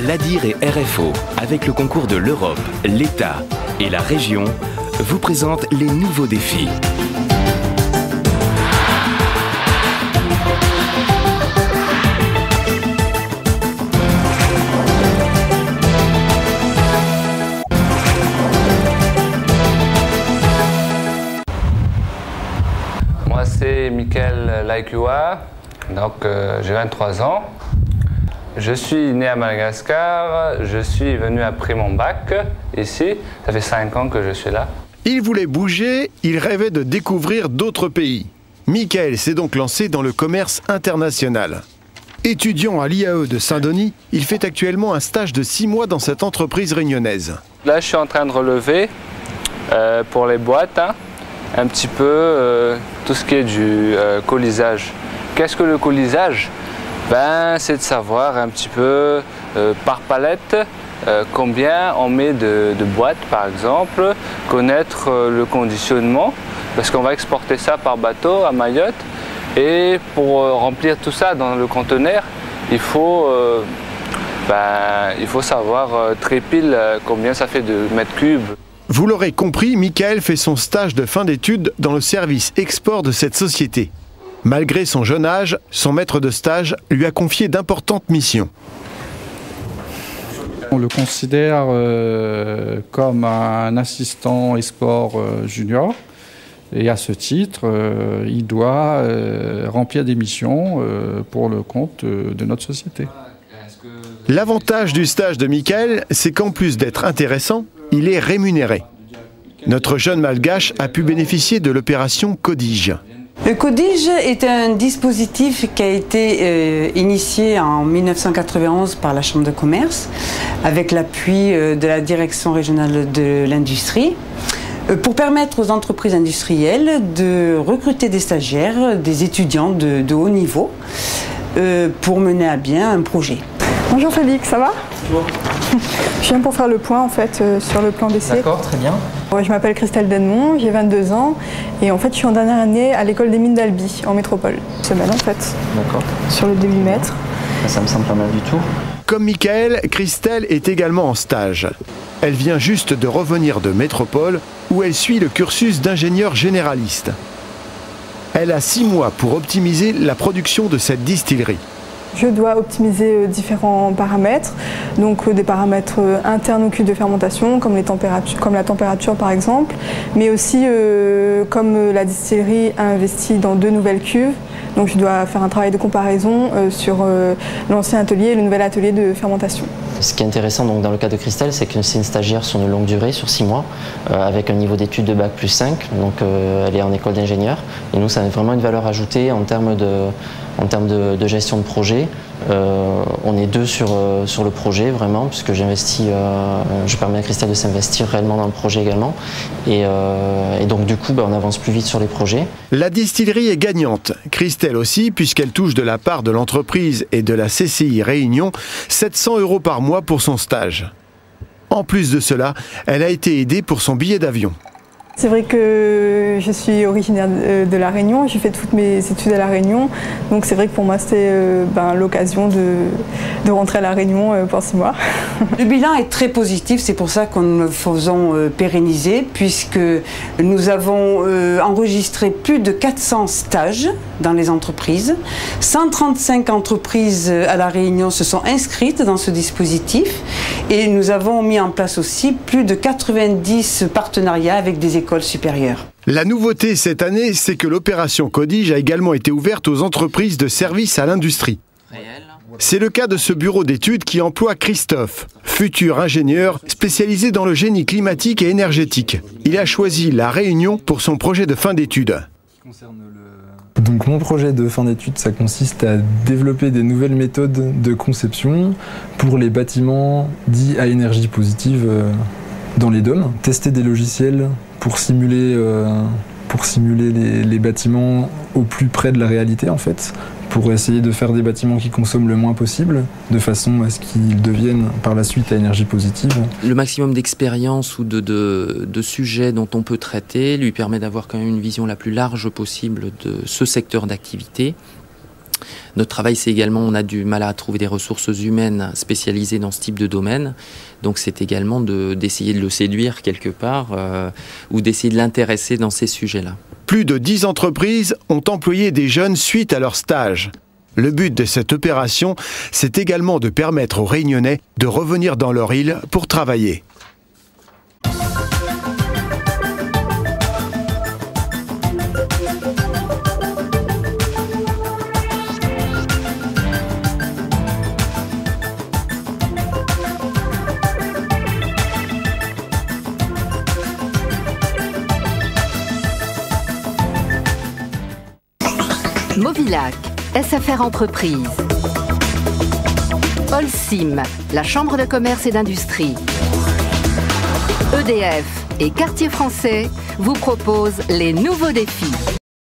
l'ADIR et RFO, avec le concours de l'Europe, l'État et la région, vous présentent les nouveaux défis. Moi, c'est Michael Laikua, donc j'ai 23 ans. Je suis né à Madagascar, je suis venu après mon bac ici, ça fait 5 ans que je suis là. Il voulait bouger, il rêvait de découvrir d'autres pays. Michael s'est donc lancé dans le commerce international. Étudiant à l'IAE de Saint-Denis, il fait actuellement un stage de 6 mois dans cette entreprise réunionnaise. Là, je suis en train de relever pour les boîtes, un petit peu tout ce qui est du colisage. Qu'est-ce que le colisage ? C'est de savoir un petit peu par palette combien on met de boîtes par exemple, connaître le conditionnement parce qu'on va exporter ça par bateau à Mayotte et pour remplir tout ça dans le conteneur il faut savoir très pile combien ça fait de mètres cubes. Vous l'aurez compris, Michael fait son stage de fin d'études dans le service export de cette société. Malgré son jeune âge, son maître de stage lui a confié d'importantes missions. On le considère comme un assistant export junior et à ce titre, il doit remplir des missions pour le compte de notre société. L'avantage du stage de Michael, c'est qu'en plus d'être intéressant, il est rémunéré. Notre jeune malgache a pu bénéficier de l'opération Codige. Le Codige est un dispositif qui a été initié en 1991 par la Chambre de commerce avec l'appui de la Direction régionale de l'industrie pour permettre aux entreprises industrielles de recruter des stagiaires, des étudiants de haut niveau pour mener à bien un projet. Bonjour Félix, ça va ? Bonjour. Je viens pour faire le point en fait sur le plan d'essai. D'accord, très bien. Je m'appelle Christelle Denmont, j'ai 22 ans et en fait je suis en dernière année à l'école des mines d'Albi en métropole. Semaine en fait. D'accord. Sur le demi-mètre. Ça me semble pas mal du tout. Comme Michael, Christelle est également en stage. Elle vient juste de revenir de métropole où elle suit le cursus d'ingénieur généraliste. Elle a 6 mois pour optimiser la production de cette distillerie. Je dois optimiser différents paramètres, donc des paramètres internes au cuve de fermentation, comme la température par exemple, mais aussi comme la distillerie a investi dans 2 nouvelles cuves, donc je dois faire un travail de comparaison sur l'ancien atelier et le nouvel atelier de fermentation. Ce qui est intéressant donc, dans le cas de Christelle, c'est que c'est une stagiaire sur une longue durée, sur 6 mois, avec un niveau d'études de bac plus 5, donc elle est en école d'ingénieur. Et nous, ça a vraiment une valeur ajoutée en termes de gestion de projet. On est 2 sur le projet vraiment, puisque je permets à Christelle de s'investir réellement dans le projet également. Et donc du coup, on avance plus vite sur les projets. La distillerie est gagnante, Christelle aussi, puisqu'elle touche de la part de l'entreprise et de la CCI Réunion 700 € par mois pour son stage. En plus de cela, elle a été aidée pour son billet d'avion. C'est vrai que je suis originaire de La Réunion, j'ai fait toutes mes études à La Réunion, donc c'est vrai que pour moi c'était l'occasion de rentrer à La Réunion pour 6 mois. Le bilan est très positif, c'est pour ça que nous le faisons pérenniser, puisque nous avons enregistré plus de 400 stages dans les entreprises. 135 entreprises à La Réunion se sont inscrites dans ce dispositif et nous avons mis en place aussi plus de 90 partenariats avec des écoles supérieures. La nouveauté cette année, c'est que l'opération Codige a également été ouverte aux entreprises de services à l'industrie. C'est le cas de ce bureau d'études qui emploie Christophe, futur ingénieur spécialisé dans le génie climatique et énergétique. Il a choisi La Réunion pour son projet de fin d'études. Donc mon projet de fin d'études, ça consiste à développer des nouvelles méthodes de conception pour les bâtiments dits à énergie positive dans les DOM. Tester des logiciels pour simuler les bâtiments au plus près de la réalité en fait, pour essayer de faire des bâtiments qui consomment le moins possible, de façon à ce qu'ils deviennent par la suite à énergie positive. Le maximum d'expérience ou de sujets dont on peut traiter lui permet d'avoir quand même une vision la plus large possible de ce secteur d'activité Notre travail, c'est également, on a du mal à trouver des ressources humaines spécialisées dans ce type de domaine. Donc c'est également d'essayer de le séduire quelque part ou d'essayer de l'intéresser dans ces sujets-là. Plus de 10 entreprises ont employé des jeunes suite à leur stage. Le but de cette opération, c'est également de permettre aux Réunionnais de revenir dans leur île pour travailler. Movilac, SFR Entreprises. Holcim, la Chambre de commerce et d'industrie. EDF et Quartier Français vous proposent les nouveaux défis.